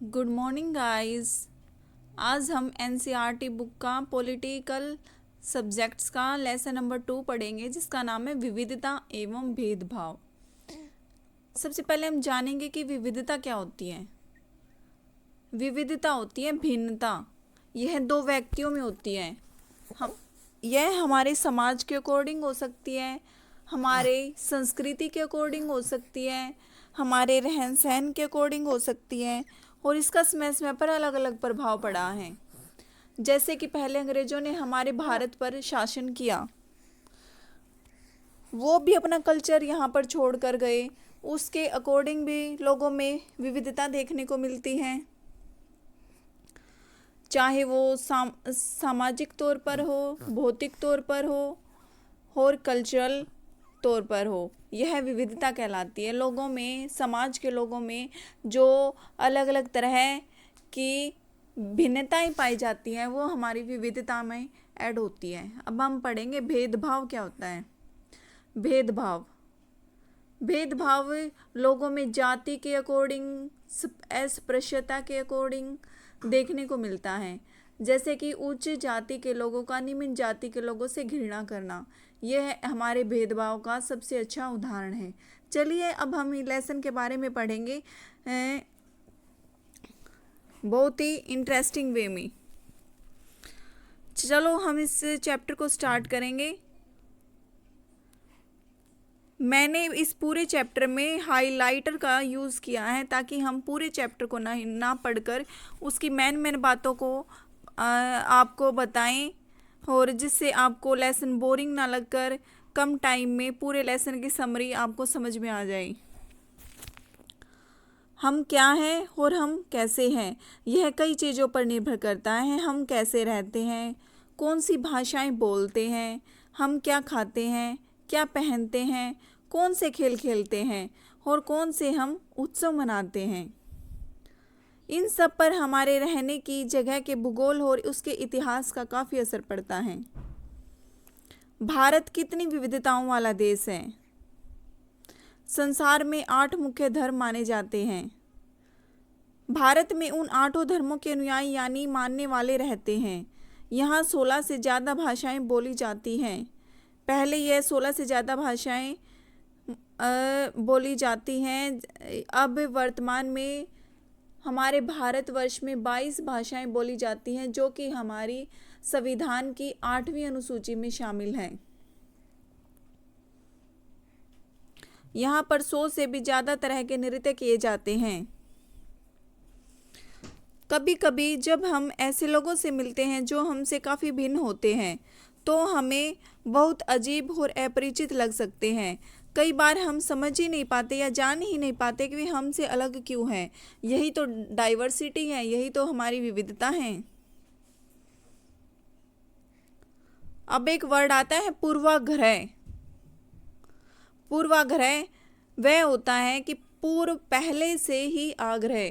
Good morning guys. आज हम NCERT book का पॉलिटिकल सब्जेक्ट्स का लेसन नंबर 2 पढ़ेंगे, जिसका नाम है विविधता एवं भेदभाव। सबसे पहले हम जानेंगे कि विविधता क्या होती है। विविधता होती है भिन्नता। यह दो व्यक्तियों में होती है। हम यह हमारे समाज के अकॉर्डिंग हो सकती है, हमारे संस्कृति के अकॉर्डिंग हो सकती है, हमारे रहन सहन के अकॉर्डिंग हो सकती है, और इसका समय समय पर अलग अलग प्रभाव पड़ा है। जैसे कि पहले अंग्रेजों ने हमारे भारत पर शासन किया, वो भी अपना कल्चर यहाँ पर छोड़ कर गए। उसके अकॉर्डिंग भी लोगों में विविधता देखने को मिलती है, चाहे वो सामाजिक तौर पर हो, भौतिक तौर पर हो और कल्चरल तौर पर हो। यह विविधता कहलाती है। लोगों में, समाज के लोगों में जो अलग अलग तरह की भिन्नताएं पाई जाती हैं, वो हमारी विविधता में ऐड होती है। अब हम पढ़ेंगे भेदभाव क्या होता है। भेदभाव भेदभाव लोगों में जाति के अकॉर्डिंग, अस्पृश्यता के अकॉर्डिंग देखने को मिलता है। जैसे कि उच्च जाति के लोगों का निम्न जाति के लोगों से घृणा करना, यह हमारे भेदभाव का सबसे अच्छा उदाहरण है। चलिए अब हम लेसन के बारे में पढ़ेंगे बहुत ही इंटरेस्टिंग वे में। चलो हम इस चैप्टर को स्टार्ट करेंगे। मैंने इस पूरे चैप्टर में हाइलाइटर का यूज़ किया है, ताकि हम पूरे चैप्टर को ना पढ़कर उसकी मेन बातों को आपको बताएं, और जिससे आपको लेसन बोरिंग ना लगकर कम टाइम में पूरे लेसन की समरी आपको समझ में आ जाए। हम क्या हैं और हम कैसे हैं, यह कई चीज़ों पर निर्भर करता है। हम कैसे रहते हैं, कौन सी भाषाएं बोलते हैं, हम क्या खाते हैं, क्या पहनते हैं, कौन से खेल खेलते हैं और कौन से हम उत्सव मनाते हैं। इन सब पर हमारे रहने की जगह के भूगोल और उसके इतिहास का काफ़ी असर पड़ता है। भारत कितनी विविधताओं वाला देश है। संसार में 8 मुख्य धर्म माने जाते हैं। भारत में उन 8 धर्मों के अनुयायी यानी मानने वाले रहते हैं। यहाँ 16 से ज़्यादा भाषाएं बोली जाती हैं। पहले यह 16 से ज़्यादा भाषाएं बोली जाती हैं। अब वर्तमान में हमारे भारतवर्ष में 22 भाषाएं बोली जाती हैं, जो कि हमारी संविधान की 8वीं अनुसूची में शामिल हैं। यहाँ पर 100 से भी ज़्यादा तरह के नृत्य किए जाते हैं। कभी कभी जब हम ऐसे लोगों से मिलते हैं जो हमसे काफ़ी भिन्न होते हैं, तो हमें बहुत अजीब और अपरिचित लग सकते हैं। कई बार हम समझ ही नहीं पाते या जान ही नहीं पाते कि वे हमसे अलग क्यों हैं। यही तो डाइवर्सिटी है, यही तो हमारी विविधता है। अब एक वर्ड आता है पूर्वाग्रह। पूर्वाग्रह वह होता है कि पूर्व, पहले से ही आग्रह।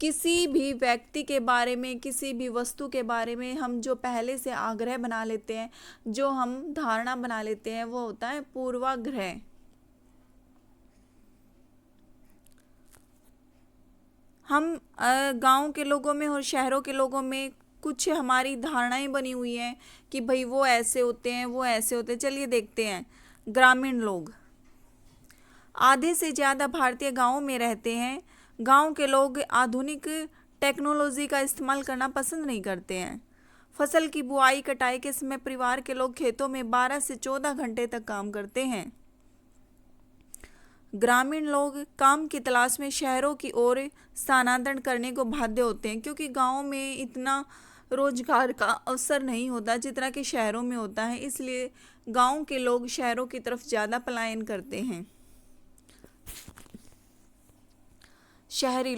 किसी भी व्यक्ति के बारे में, किसी भी वस्तु के बारे में हम जो पहले से आग्रह बना लेते हैं, जो हम धारणा बना लेते हैं, वो होता है पूर्वाग्रह। हम गांव के लोगों में और शहरों के लोगों में कुछ हमारी धारणाएं बनी हुई हैं कि भाई वो ऐसे होते हैं, वो ऐसे होते हैं। चलिए देखते हैं। ग्रामीण लोग, आधे से ज़्यादा भारतीय गांवों में रहते हैं। गांव के लोग आधुनिक टेक्नोलॉजी का इस्तेमाल करना पसंद नहीं करते हैं। फसल की बुआई कटाई के समय परिवार के लोग खेतों में 12 से 14 घंटे तक काम करते हैं। ग्रामीण लोग काम की तलाश में शहरों की ओर स्थानांतरण करने को बाध्य होते हैं, क्योंकि गाँव में इतना रोजगार का अवसर नहीं होता जितना कि शहरों में होता है। इसलिए गाँव के लोग शहरों की तरफ ज़्यादा पलायन करते हैं। शहरी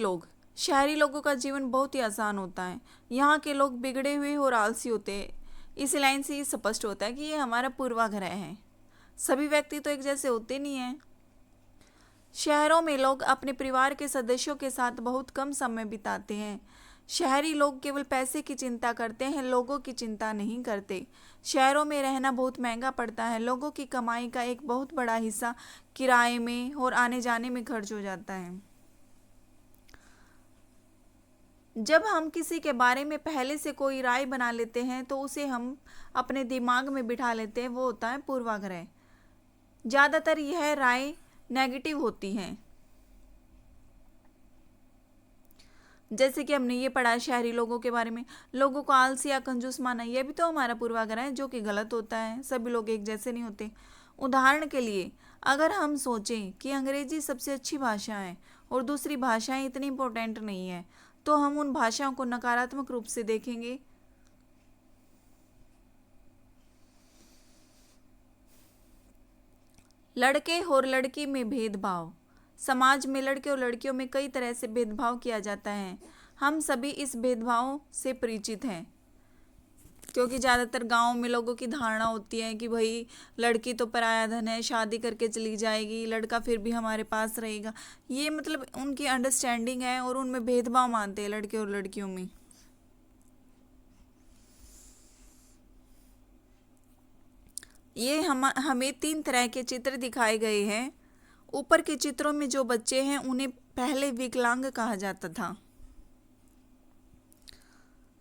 लोगों का जीवन बहुत ही आसान होता है। यहाँ के लोग बिगड़े हुए और आलसी होते हैं। इस लाइन से ये स्पष्ट होता है कि ये हमारा पूर्वाग्रह है। सभी व्यक्ति तो एक जैसे होते नहीं हैं। शहरों में लोग अपने परिवार के सदस्यों के साथ बहुत कम समय बिताते हैं। शहरी लोग केवल पैसे की चिंता करते हैं, लोगों की चिंता नहीं करते। शहरों में रहना बहुत महंगा पड़ता है। लोगों की कमाई का एक बहुत बड़ा हिस्सा किराए में और आने जाने में खर्च हो जाता है। जब हम किसी के बारे में पहले से कोई राय बना लेते हैं तो उसे हम अपने दिमाग में बिठा लेते हैं, वो होता है पूर्वाग्रह। ज़्यादातर यह राय नेगेटिव होती हैं। जैसे कि हमने ये पढ़ा शहरी लोगों के बारे में, लोगों को आलसी या कंजूस माना, यह भी तो हमारा पूर्वाग्रह है, जो कि गलत होता है। सभी लोग एक जैसे नहीं होते। उदाहरण के लिए अगर हम सोचें कि अंग्रेजी सबसे अच्छी भाषा है और दूसरी भाषाएं इतनी इम्पोर्टेंट नहीं है, तो हम उन भाषाओं को नकारात्मक रूप से देखेंगे। लड़के और लड़की में भेदभाव। समाज में लड़के और लड़कियों में कई तरह से भेदभाव किया जाता है। हम सभी इस भेदभाव से परिचित हैं, क्योंकि ज़्यादातर गाँव में लोगों की धारणा होती है कि भाई लड़की तो पराया धन है, शादी करके चली जाएगी, लड़का फिर भी हमारे पास रहेगा। ये मतलब उनकी अंडरस्टैंडिंग है और उनमें भेदभाव मानते हैं लड़के और लड़कियों में। ये हमें 3 तरह के चित्र दिखाए गए हैं। ऊपर के चित्रों में जो बच्चे हैं उन्हें पहले विकलांग कहा जाता था।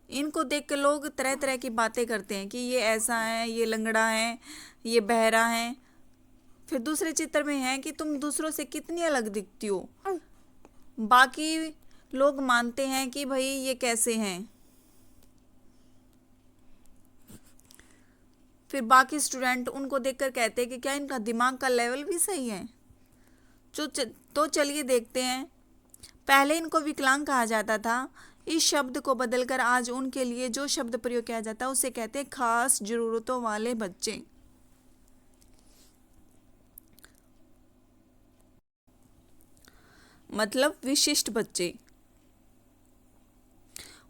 इनको देख के लोग तरह तरह की बातें करते हैं कि ये ऐसा है, ये लंगड़ा है, ये बहरा है। फिर दूसरे चित्र में है कि तुम दूसरों से कितनी अलग दिखती हो। बाकी लोग मानते हैं कि भाई ये कैसे हैं। फिर बाकी स्टूडेंट उनको देखकर कहते हैं कि क्या इनका दिमाग का लेवल भी सही है। तो चलिए देखते हैं। पहले इनको विकलांग कहा जाता था। इस शब्द को बदलकर आज उनके लिए जो शब्द प्रयोग किया जाता है उसे कहते हैं खास जरूरतों वाले बच्चे। मतलब विशिष्ट बच्चे।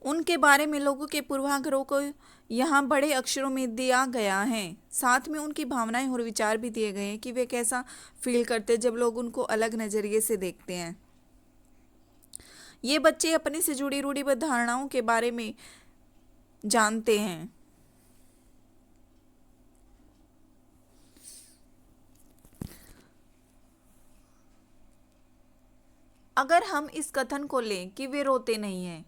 उनके बारे में लोगों के पूर्वाग्रहों को यहाँ बड़े अक्षरों में दिया गया है। साथ में उनकी भावनाएं और विचार भी दिए गए हैं कि वे कैसा फील करते जब लोग उनको अलग नज़रिए से देखते हैं। ये बच्चे अपने से जुड़ी रूढ़िबद्ध धारणाओं के बारे में जानते हैं। अगर हम इस कथन को लें कि वे रोते नहीं हैं,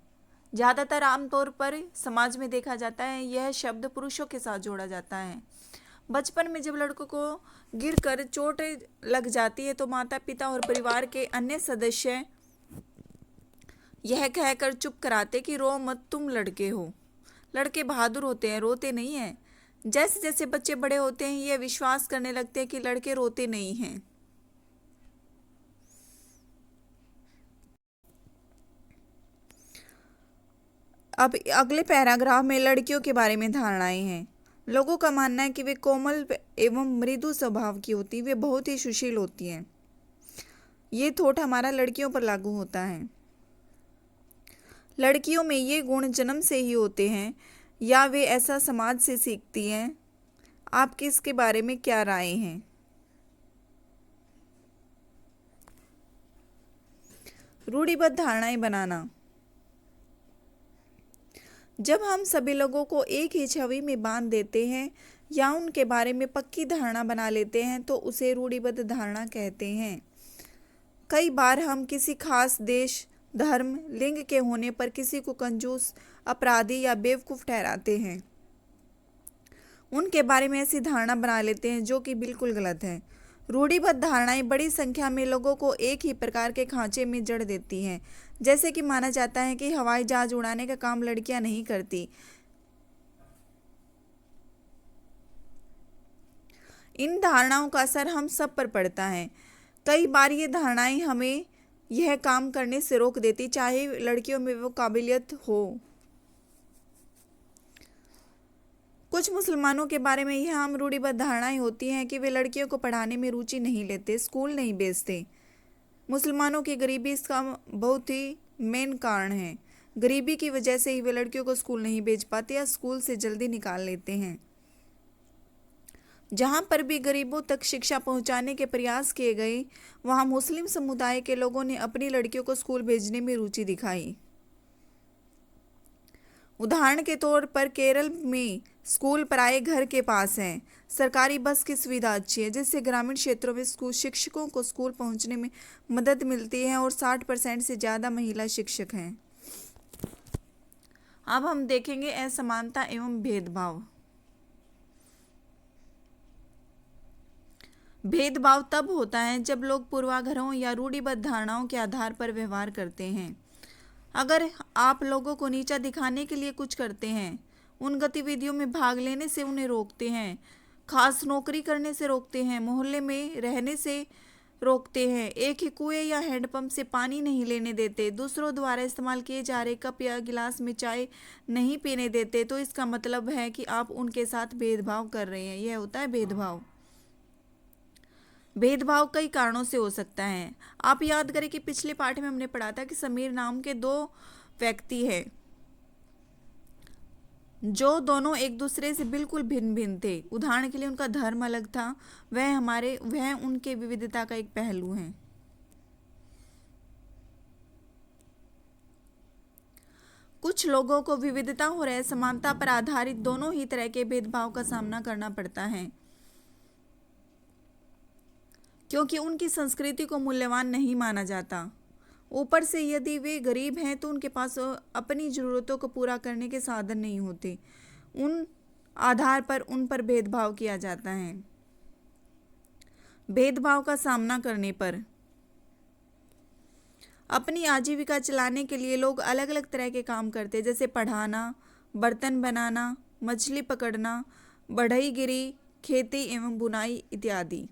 ज़्यादातर आमतौर पर समाज में देखा जाता है यह शब्द पुरुषों के साथ जोड़ा जाता है। बचपन में जब लड़कों को गिरकर चोट लग जाती है तो माता पिता और परिवार के अन्य सदस्य यह कहकर चुप कराते कि रो मत, तुम लड़के हो। लड़के बहादुर होते हैं, रोते नहीं हैं। जैसे जैसे बच्चे बड़े होते हैं यह विश्वास करने लगते हैं कि लड़के रोते नहीं हैं। अब अगले पैराग्राफ में लड़कियों के बारे में धारणाएं हैं। लोगों का मानना है कि वे कोमल एवं मृदु स्वभाव की होती, वे बहुत ही सुशील होती हैं। ये थॉट हमारा लड़कियों पर लागू होता है। लड़कियों में ये गुण जन्म से ही होते हैं या वे ऐसा समाज से सीखती हैं। आपकी इसके बारे में क्या राय है? रूढ़िबद्ध धारणाएं बनाना। जब हम सभी लोगों को एक ही छवि में बांध देते हैं या उनके बारे में पक्की धारणा बना लेते हैं तो उसे रूढ़िबद्ध धारणा कहते हैं। कई बार हम किसी खास देश, धर्म, लिंग के होने पर किसी को कंजूस, अपराधी या बेवकूफ़ ठहराते हैं। उनके बारे में ऐसी धारणा बना लेते हैं जो कि बिल्कुल गलत है। रूढ़िबद्ध धारणाएं बड़ी संख्या में लोगों को एक ही प्रकार के खांचे में जड़ देती हैं। जैसे कि माना जाता है कि हवाई जहाज उड़ाने का काम लड़कियां नहीं करती। इन धारणाओं का असर हम सब पर पड़ता है। कई बार ये धारणाएं हमें यह काम करने से रोक देती, चाहे लड़कियों में वो काबिलियत हो। कुछ मुसलमानों के बारे में यह आम रूढ़िबद्ध धारणाएं होती हैं कि वे लड़कियों को पढ़ाने में रुचि नहीं लेते, स्कूल नहीं भेजते। मुसलमानों की गरीबी इसका बहुत ही मेन कारण है। गरीबी की वजह से ही वे लड़कियों को स्कूल नहीं भेज पाते या स्कूल से जल्दी निकाल लेते हैं। जहाँ पर भी गरीबों तक शिक्षा पहुँचाने के प्रयास किए गए वहाँ मुस्लिम समुदाय के लोगों ने अपनी लड़कियों को स्कूल भेजने में रुचि दिखाई। उदाहरण के तौर पर केरल में स्कूल पराये घर के पास है। सरकारी बस की सुविधा अच्छी है जिससे ग्रामीण क्षेत्रों में स्कूल शिक्षकों को स्कूल पहुंचने में मदद मिलती है और 60% से ज़्यादा महिला शिक्षक हैं। अब हम देखेंगे असमानता एवं भेदभाव। भेदभाव तब होता है जब लोग पूर्वाग्रहों या रूढ़िबद्ध धारणाओं के आधार पर व्यवहार करते हैं। अगर आप लोगों को नीचा दिखाने के लिए कुछ करते हैं, उन गतिविधियों में भाग लेने से उन्हें रोकते हैं, खास नौकरी करने से रोकते हैं, मोहल्ले में रहने से रोकते हैं, एक ही कुएं या हैंडपंप से पानी नहीं लेने देते, दूसरों द्वारा इस्तेमाल किए जा रहे कप या गिलास में चाय नहीं पीने देते, तो इसका मतलब है कि आप उनके साथ भेदभाव कर रहे हैं। यह होता है भेदभाव। भेदभाव कई कारणों से हो सकता है। आप याद करें कि पिछले पाठ में हमने पढ़ा था कि समीर नाम के दो व्यक्ति हैं जो दोनों एक दूसरे से बिल्कुल भिन्न भिन्न थे। उदाहरण के लिए उनका धर्म अलग था। वह उनके विविधता का एक पहलू है। कुछ लोगों को विविधता और असमानता पर आधारित दोनों ही तरह के भेदभाव का सामना करना पड़ता है, क्योंकि उनकी संस्कृति को मूल्यवान नहीं माना जाता। ऊपर से यदि वे गरीब हैं तो उनके पास अपनी ज़रूरतों को पूरा करने के साधन नहीं होते। उन आधार पर उन पर भेदभाव किया जाता है। भेदभाव का सामना करने पर अपनी आजीविका चलाने के लिए लोग अलग अलग तरह के काम करते हैं, जैसे पढ़ाना, बर्तन बनाना, मछली पकड़ना, बढ़ईगिरी, खेती एवं बुनाई इत्यादि।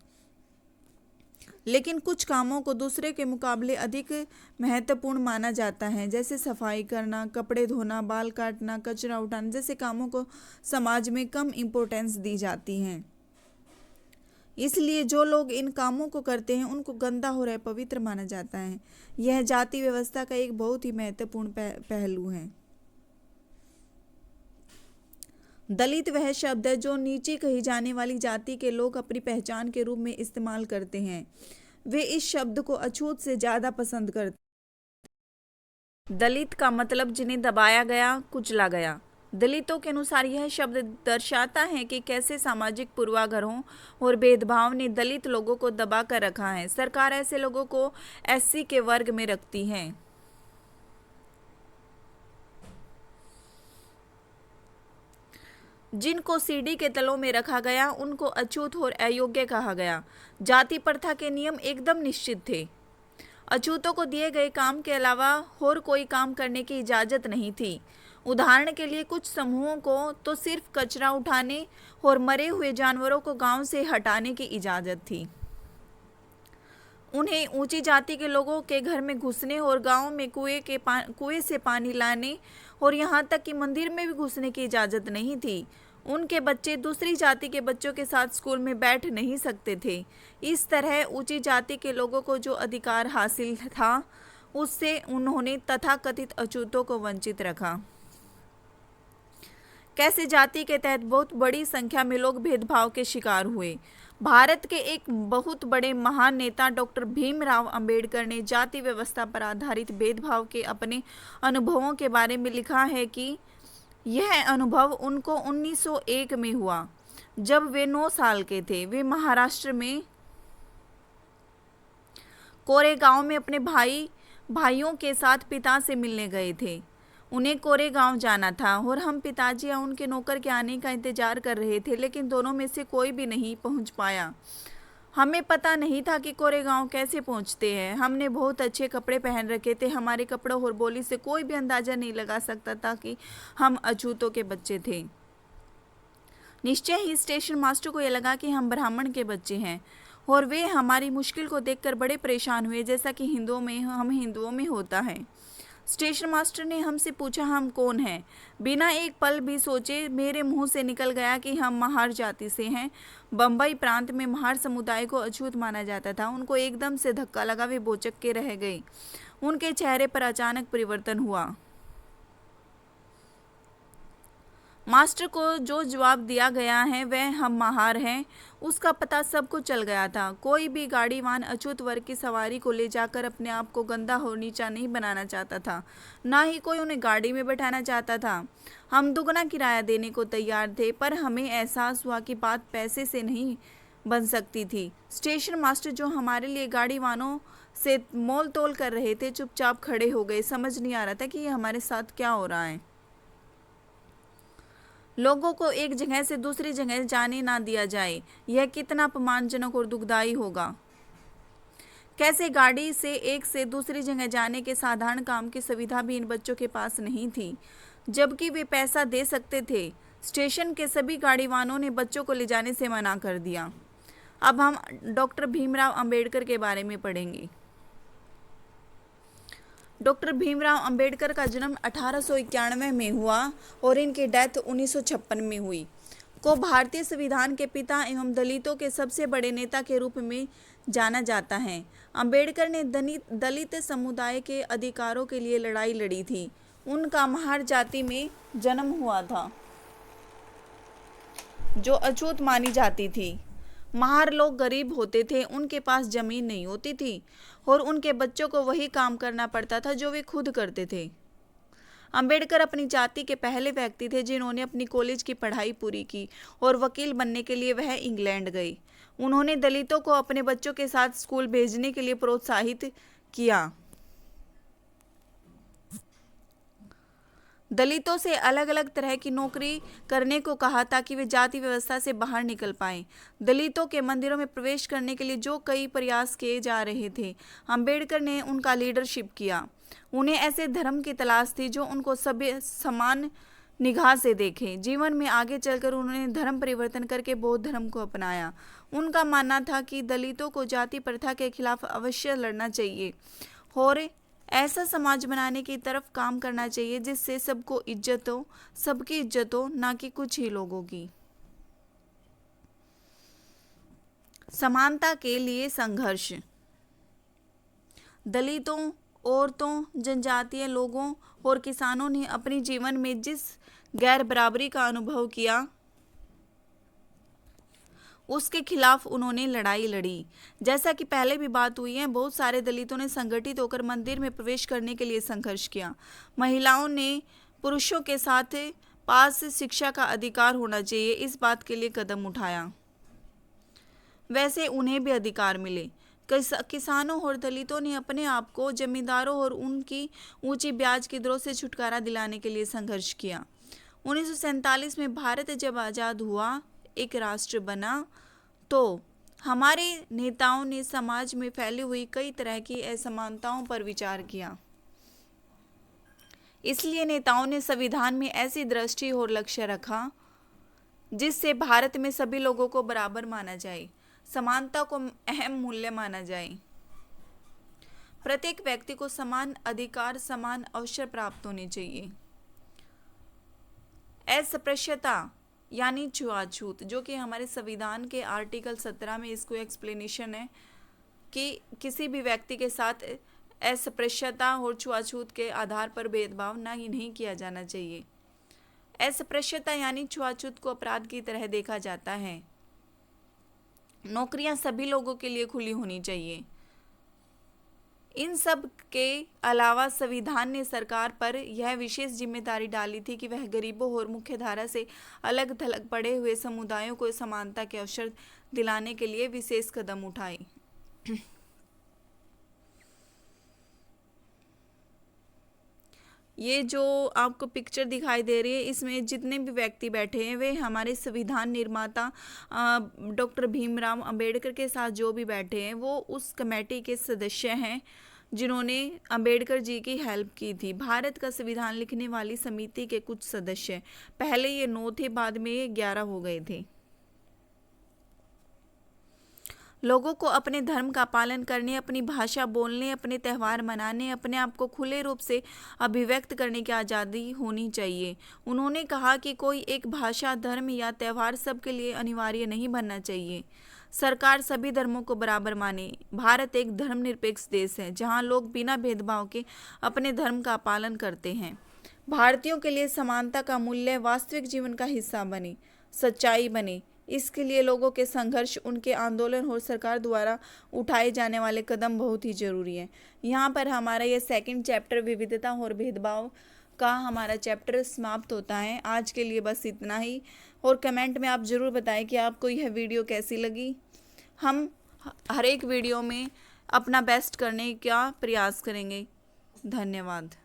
लेकिन कुछ कामों को दूसरे के मुकाबले अधिक महत्वपूर्ण माना जाता है, जैसे सफाई करना, कपड़े धोना, बाल काटना, कचरा उठाना जैसे कामों को समाज में कम इम्पोर्टेंस दी जाती है। इसलिए जो लोग इन कामों को करते हैं उनको गंदा और अपवित्र माना जाता है। यह जाति व्यवस्था का एक बहुत ही महत्वपूर्ण पहलू है। दलित वह शब्द है जो नीचे कही जाने वाली जाति के लोग अपनी पहचान के रूप में इस्तेमाल करते हैं। वे इस शब्द को अछूत से ज्यादा पसंद करते हैं। दलित का मतलब जिन्हें दबाया गया, कुचला गया। दलितों के अनुसार यह शब्द दर्शाता है कि कैसे सामाजिक पूर्वाग्रहों और भेदभाव ने दलित लोगों को दबा कर रखा है। सरकार ऐसे लोगों को एससी के वर्ग में रखती है। जिनको सीढ़ी के तलों में रखा गया उनको अछूत और अयोग्य कहा गया। जाति प्रथा के नियम एकदम निश्चित थे। अछूतों को दिए गए काम के अलावा और कोई काम करने की इजाज़त नहीं थी। उदाहरण के लिए कुछ समूहों को तो सिर्फ कचरा उठाने और मरे हुए जानवरों को गांव से हटाने की इजाज़त थी। उन्हें ऊंची जाति के लोगों के घर में घुसने और गांव में कुएं से पानी लाने और यहाँ तक कि मंदिर में भी घुसने की इजाज़त नहीं थी। उनके बच्चे दूसरी जाति के बच्चों के साथ स्कूल में बैठ नहीं सकते थे। इस तरह ऊंची जाति के लोगों को जो अधिकार हासिल था उससे उन्होंने तथाकथित अछूतों को वंचित रखा। कैसे जाति के तहत बहुत बड़ी संख्या में लोग भेदभाव के शिकार हुए। भारत के एक बहुत बड़े महान नेता डॉक्टर भीमराव अंबेडकर ने जाति व्यवस्था पर आधारित भेदभाव के अपने अनुभवों के बारे में लिखा है कि यह अनुभव उनको 1901 में हुआ, जब वे 9 साल के थे। वे महाराष्ट्र में कोरेगांव में अपने भाइयों के साथ पिता से मिलने गए थे। उन्हें कोरेगांव जाना था और हम पिताजी या उनके नौकर के आने का इंतजार कर रहे थे, लेकिन दोनों में से कोई भी नहीं पहुंच पाया। हमें पता नहीं था कि कोरेगांव कैसे पहुंचते हैं। हमने बहुत अच्छे कपड़े पहन रखे थे। हमारे कपड़ों और बोली से कोई भी अंदाजा नहीं लगा सकता था कि हम अछूतों के बच्चे थे। निश्चय ही स्टेशन मास्टर को यह लगा कि हम ब्राह्मण के बच्चे हैं और वे हमारी मुश्किल को देखकर बड़े परेशान हुए, जैसा कि हम हिंदुओं में होता है। स्टेशन मास्टर ने हमसे पूछा हम कौन हैं। बिना एक पल भी सोचे मेरे मुंह से निकल गया कि हम महार जाति से हैं। बम्बई प्रांत में महार समुदाय को अछूत माना जाता था। उनको एकदम से धक्का लगा, वे बोचक के रह गए। उनके चेहरे पर अचानक परिवर्तन हुआ। मास्टर को जो जवाब दिया गया है वह हम महार हैं, उसका पता सबको चल गया था। कोई भी गाड़ीवान अछूत वर्ग की सवारी को ले जाकर अपने आप को गंदा और नीचा नहीं बनाना चाहता था, ना ही कोई उन्हें गाड़ी में बैठाना चाहता था। हम दुगना किराया देने को तैयार थे, पर हमें एहसास हुआ कि बात पैसे से नहीं बन सकती थी। स्टेशन मास्टर जो हमारे लिए गाड़ीवानों से मोल तोल कर रहे थे, चुपचाप खड़े हो गए। समझ नहीं आ रहा था कि ये हमारे साथ क्या हो रहा है। लोगों को एक जगह से दूसरी जगह जाने ना दिया जाए, यह कितना अपमानजनक और दुखदाई होगा। कैसे गाड़ी से एक से दूसरी जगह जाने के साधारण काम की सुविधा भी इन बच्चों के पास नहीं थी, जबकि वे पैसा दे सकते थे। स्टेशन के सभी गाड़ी वालों ने बच्चों को ले जाने से मना कर दिया। अब हम डॉक्टर भीमराव अंबेडकर के बारे में पढ़ेंगे। डॉक्टर भीमराव अंबेडकर का जन्म 1891 में हुआ और इनकी डेथ 1956 में हुई। को भारतीय संविधान के पिता एवं दलितों के सबसे बड़े नेता के रूप में जाना जाता है। अंबेडकर ने दलित समुदाय के अधिकारों के लिए लड़ाई लड़ी थी। उनका महार जाति में जन्म हुआ था, जो अछूत मानी जाती थी। महार लोग गरीब होते थे, उनके पास जमीन नहीं होती थी और उनके बच्चों को वही काम करना पड़ता था जो वे खुद करते थे। अंबेडकर अपनी जाति के पहले व्यक्ति थे जिन्होंने अपनी कॉलेज की पढ़ाई पूरी की और वकील बनने के लिए वह इंग्लैंड गए। उन्होंने दलितों को अपने बच्चों के साथ स्कूल भेजने के लिए प्रोत्साहित किया। दलितों से अलग अलग तरह की नौकरी करने को कहा ताकि वे जाति व्यवस्था से बाहर निकल पाएं। दलितों के मंदिरों में प्रवेश करने के लिए जो कई प्रयास किए जा रहे थे, अंबेडकर ने उनका लीडरशिप किया। उन्हें ऐसे धर्म की तलाश थी जो उनको सभी समान निगाह से देखे। जीवन में आगे चलकर उन्होंने धर्म परिवर्तन करके बौद्ध धर्म को अपनाया। उनका मानना था कि दलितों को जाति प्रथा के खिलाफ अवश्य लड़ना चाहिए और ऐसा समाज बनाने की तरफ काम करना चाहिए जिससे सबको इज्जत हो, सबकी इज्जत हो, ना कि कुछ ही लोगों की। समानता के लिए संघर्ष। दलितों, औरतों, जनजातीय लोगों और किसानों ने अपने जीवन में जिस गैर बराबरी का अनुभव किया, उसके खिलाफ उन्होंने लड़ाई लड़ी। जैसा कि पहले भी बात हुई है, बहुत सारे दलितों ने संगठित होकर मंदिर में प्रवेश करने के लिए संघर्ष किया। महिलाओं ने पुरुषों के साथ पास शिक्षा का अधिकार होना चाहिए, इस बात के लिए कदम उठाया। वैसे उन्हें भी अधिकार मिले। किसानों और दलितों ने अपने आप को जमींदारों और उनकी ऊंची ब्याज की दरों से छुटकारा दिलाने के लिए संघर्ष किया। 1947 में भारत जब आज़ाद हुआ, एक राष्ट्र बना, तो हमारे नेताओं ने समाज में फैली हुई कई तरह की असमानताओं पर विचार किया। इसलिए नेताओं ने संविधान में ऐसी दृष्टि और लक्ष्य रखा जिससे भारत में सभी लोगों को बराबर माना जाए, समानता को अहम मूल्य माना जाए। प्रत्येक व्यक्ति को समान अधिकार, समान अवसर प्राप्त होने चाहिए। अस्पृश्यता यानी छुआछूत, जो कि हमारे संविधान के आर्टिकल 17 में इसको एक्सप्लेनेशन है कि किसी भी व्यक्ति के साथ अस्पृश्यता और छुआछूत के आधार पर भेदभाव नहीं किया जाना चाहिए। अस्पृश्यता यानी छुआछूत को अपराध की तरह देखा जाता है। नौकरियां सभी लोगों के लिए खुली होनी चाहिए। इन सब के अलावा संविधान ने सरकार पर यह विशेष जिम्मेदारी डाली थी कि वह गरीबों और मुख्यधारा से अलग थलग पड़े हुए समुदायों को समानता के अवसर दिलाने के लिए विशेष कदम उठाए। ये जो आपको पिक्चर दिखाई दे रही है, इसमें जितने भी व्यक्ति बैठे हैं वे हमारे संविधान निर्माता डॉक्टर भीमराव अंबेडकर के साथ जो भी बैठे हैं वो उस कमेटी के सदस्य हैं जिन्होंने अंबेडकर जी की हेल्प की थी। भारत का संविधान लिखने वाली समिति के कुछ सदस्य, पहले ये 9 थे, बाद में ये 11 हो गए थे। लोगों को अपने धर्म का पालन करने, अपनी भाषा बोलने, अपने त्यौहार मनाने, अपने आप को खुले रूप से अभिव्यक्त करने की आज़ादी होनी चाहिए। उन्होंने कहा कि कोई एक भाषा, धर्म या त्यौहार सबके लिए अनिवार्य नहीं बनना चाहिए। सरकार सभी धर्मों को बराबर माने। भारत एक धर्मनिरपेक्ष देश है जहाँ लोग बिना भेदभाव के अपने धर्म का पालन करते हैं। भारतीयों के लिए समानता का मूल्य वास्तविक जीवन का हिस्सा बने, सच्चाई बने। इसके लिए लोगों के संघर्ष, उनके आंदोलन और सरकार द्वारा उठाए जाने वाले कदम बहुत ही जरूरी है। यहाँ पर हमारा ये 2nd चैप्टर विविधता और भेदभाव का हमारा चैप्टर समाप्त होता है। आज के लिए बस इतना ही, और कमेंट में आप ज़रूर बताएं कि आपको यह वीडियो कैसी लगी। हम हर एक वीडियो में अपना बेस्ट करने का प्रयास करेंगे। धन्यवाद।